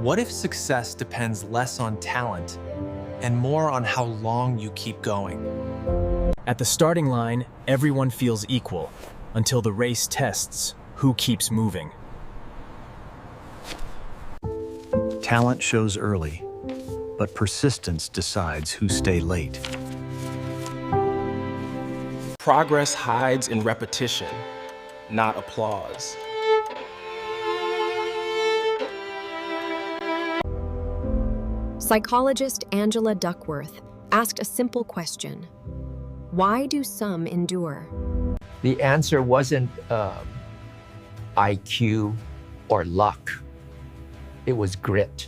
What if success depends less on talent and more on how long you keep going? At the starting line, everyone feels equal until the race tests who keeps moving. Talent shows early, but persistence decides who stay late. Progress hides in repetition, not applause. Psychologist Angela Duckworth asked a simple question: why do some endure? The answer wasn't IQ or luck. It was grit.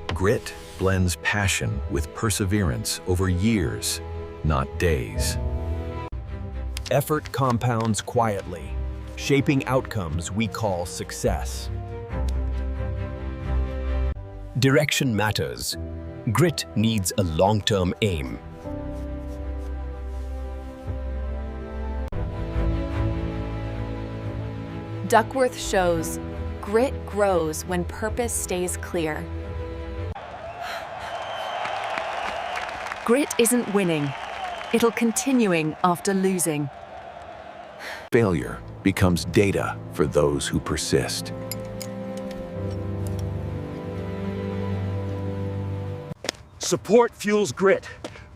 Grit blends passion with perseverance over years, not days. Effort compounds quietly, shaping outcomes we call success. Direction matters. Grit needs a long-term aim. Duckworth shows grit grows when purpose stays clear. Grit isn't winning. It'll continuing after losing. Failure becomes data for those who persist. Support fuels grit,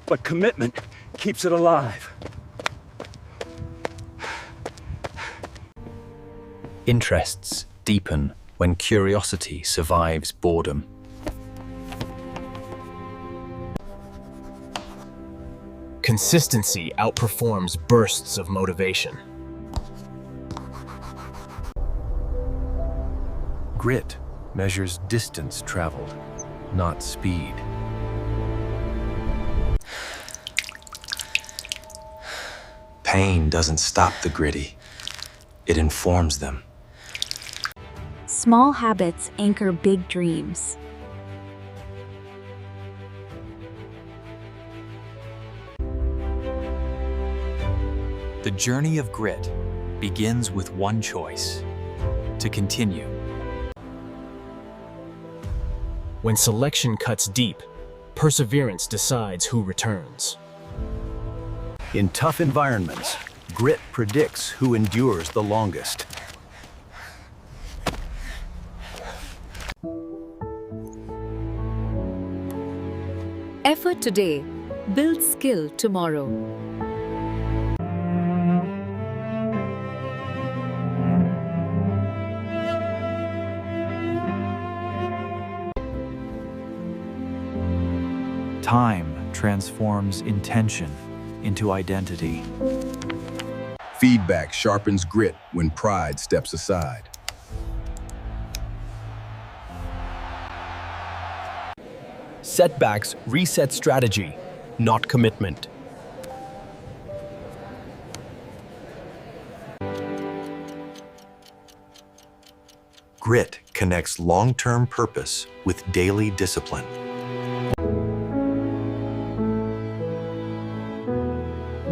but commitment keeps it alive. Interests deepen when curiosity survives boredom. Consistency outperforms bursts of motivation. Grit measures distance traveled, not speed. Pain doesn't stop the gritty. It informs them. Small habits anchor big dreams. The journey of grit begins with one choice: to continue. When selection cuts deep, perseverance decides who returns. In tough environments, grit predicts who endures the longest. Effort today builds skill tomorrow. Time transforms intention into identity. Feedback sharpens grit when pride steps aside. Setbacks reset strategy, not commitment. Grit connects long-term purpose with daily discipline.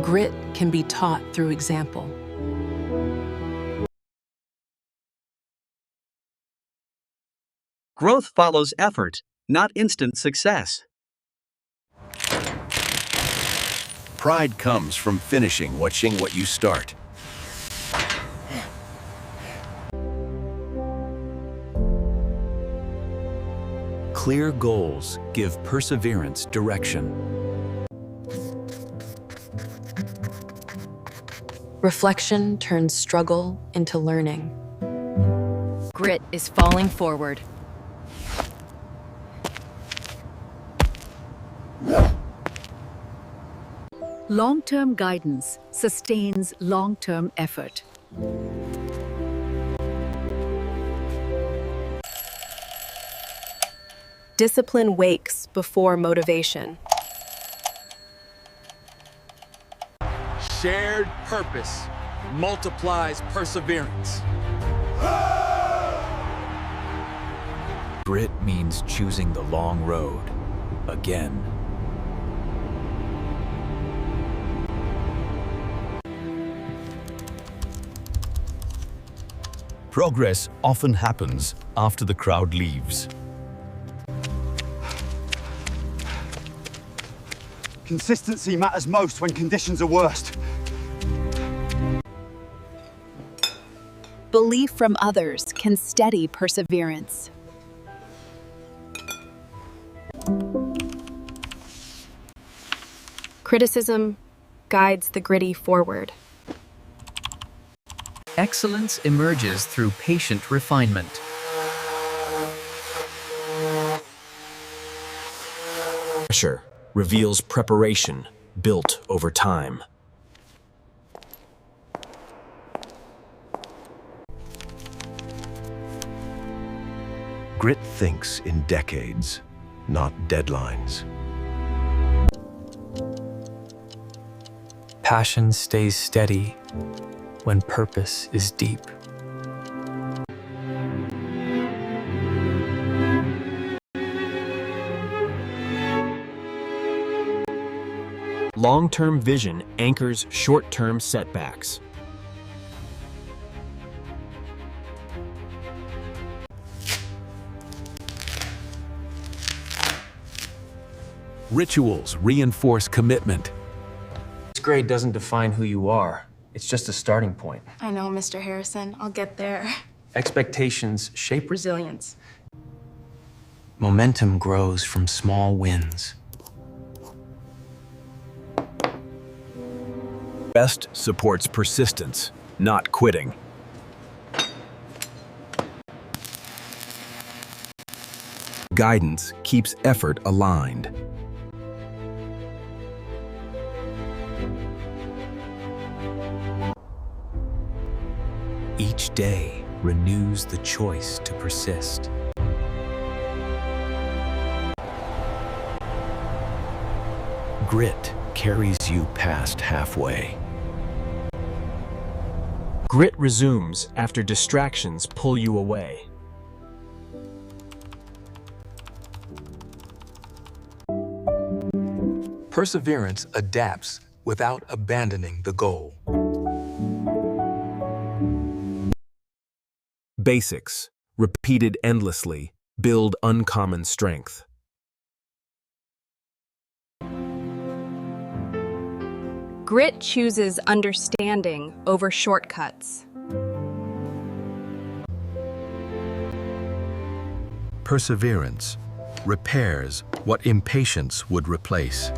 Grit can be taught through example. Growth follows effort, not instant success. Pride comes from finishing what you start. Clear goals give perseverance direction. Reflection turns struggle into learning. Grit is falling forward. Long-term guidance sustains long-term effort. Discipline wakes before motivation. Shared purpose multiplies perseverance. Grit means choosing the long road again. Progress often happens after the crowd leaves. Consistency matters most when conditions are worst. Belief from others can steady perseverance. Criticism guides the gritty forward. Excellence emerges through patient refinement. Pressure reveals preparation built over time. Grit thinks in decades, not deadlines. Passion stays steady when purpose is deep. Long-term vision anchors short-term setbacks. Rituals reinforce commitment. This grade doesn't define who you are. It's just a starting point. I know, Mr. Harrison. I'll get there. Expectations shape Resilience. Momentum grows from small wins. Best supports persistence, not quitting. Guidance keeps effort aligned. Each day renews the choice to persist. Grit carries you past halfway. Grit resumes after distractions pull you away. Perseverance adapts without abandoning the goal. Basics, repeated endlessly, build uncommon strength. Grit chooses understanding over shortcuts. Perseverance repairs what impatience would replace.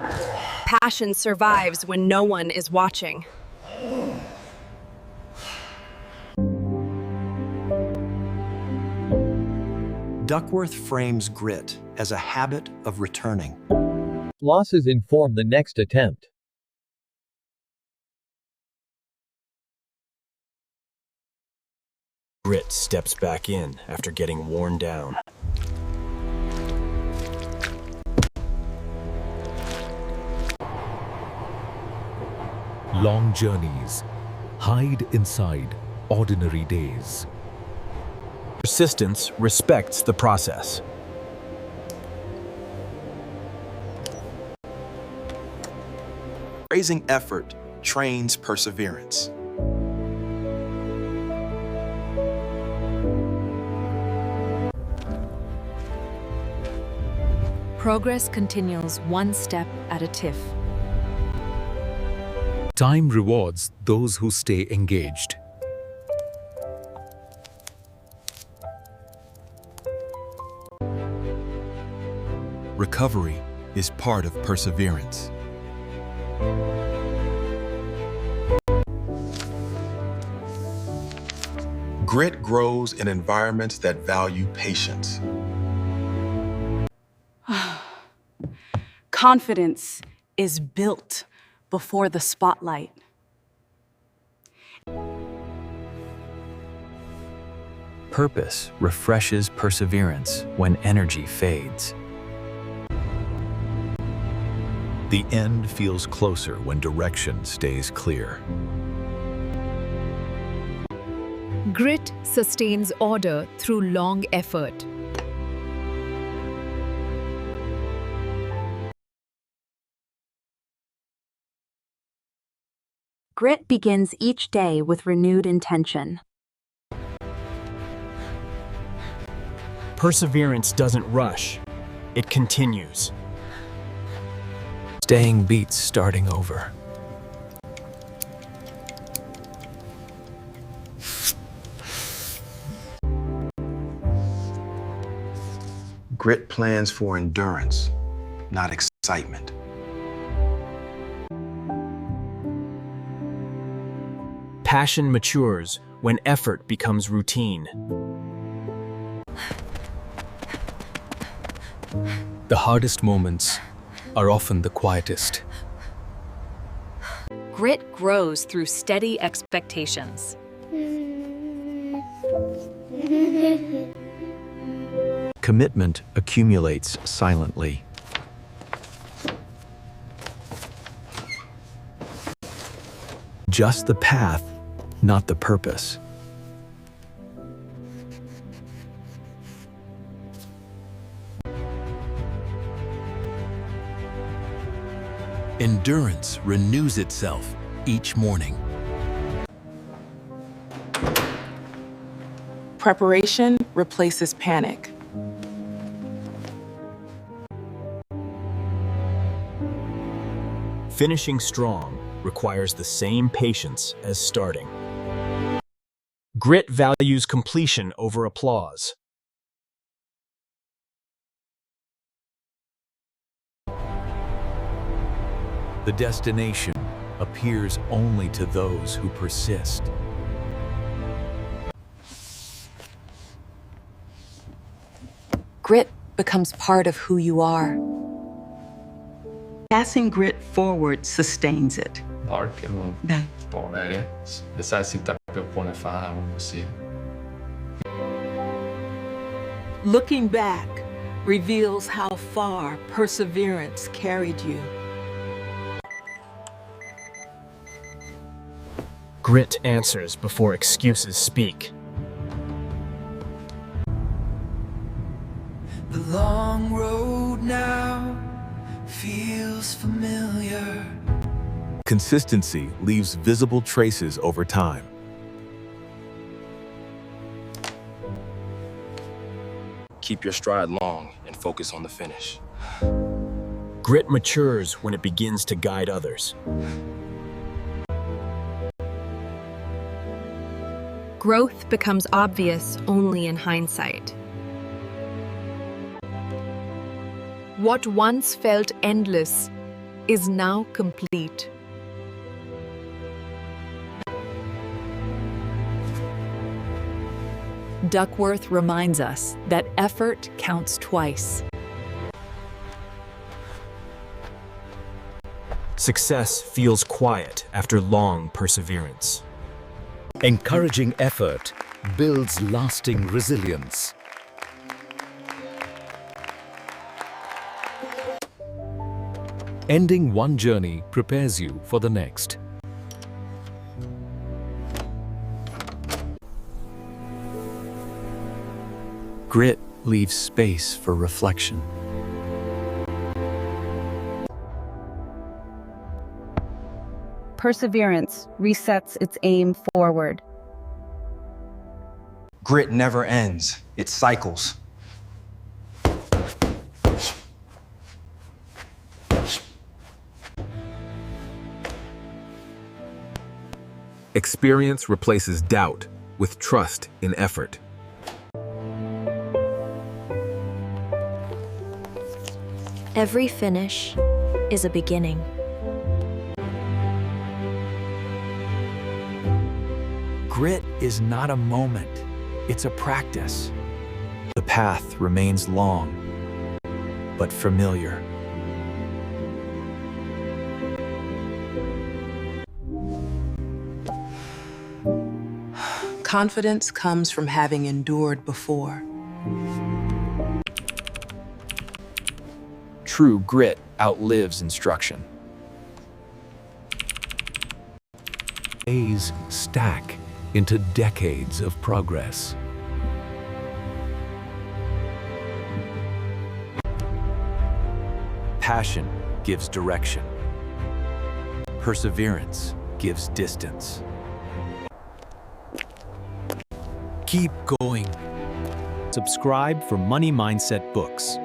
Passion survives when no one is watching. Duckworth frames grit as a habit of returning. Losses inform the next attempt. Grit steps back in after getting worn down. Long journeys hide inside ordinary days. Persistence respects the process. Praising effort trains perseverance. Progress continues one step at a tiff. Time rewards those who stay engaged. Recovery is part of perseverance. Grit grows in environments that value patience. Confidence is built before the spotlight. Purpose refreshes perseverance when energy fades. The end feels closer when direction stays clear. Grit sustains order through long effort. Grit begins each day with renewed intention. Perseverance doesn't rush. It continues. Staying beats starting over. Grit plans for endurance, not excitement. Passion matures when effort becomes routine. The hardest moments are often the quietest. Grit grows through steady expectations. Commitment accumulates silently. Just the path, not the purpose. Endurance renews itself each morning. Preparation replaces panic. Finishing strong requires the same patience as starting. Grit values completion over applause. The destination appears only to those who persist. Grit becomes part of who you are. Passing grit forward sustains it. Looking back reveals how far perseverance carried you. Grit answers before excuses speak. The long road now feels familiar. Consistency leaves visible traces over time. Keep your stride long and focus on the finish. Grit matures when it begins to guide others. Growth becomes obvious only in hindsight. What once felt endless is now complete. Duckworth reminds us that effort counts twice. Success feels quiet after long perseverance. Encouraging effort builds lasting resilience. Ending one journey prepares you for the next. Grit leaves space for reflection. Perseverance resets its aim forward. Grit never ends, it cycles. Experience replaces doubt with trust in effort. Every finish is a beginning. Grit is not a moment, it's a practice. The path remains long, but familiar. Confidence comes from having endured before. True grit outlives instruction. Days stack into decades of progress. Passion gives direction. Perseverance gives distance. Keep going. Subscribe for Money Mindset books.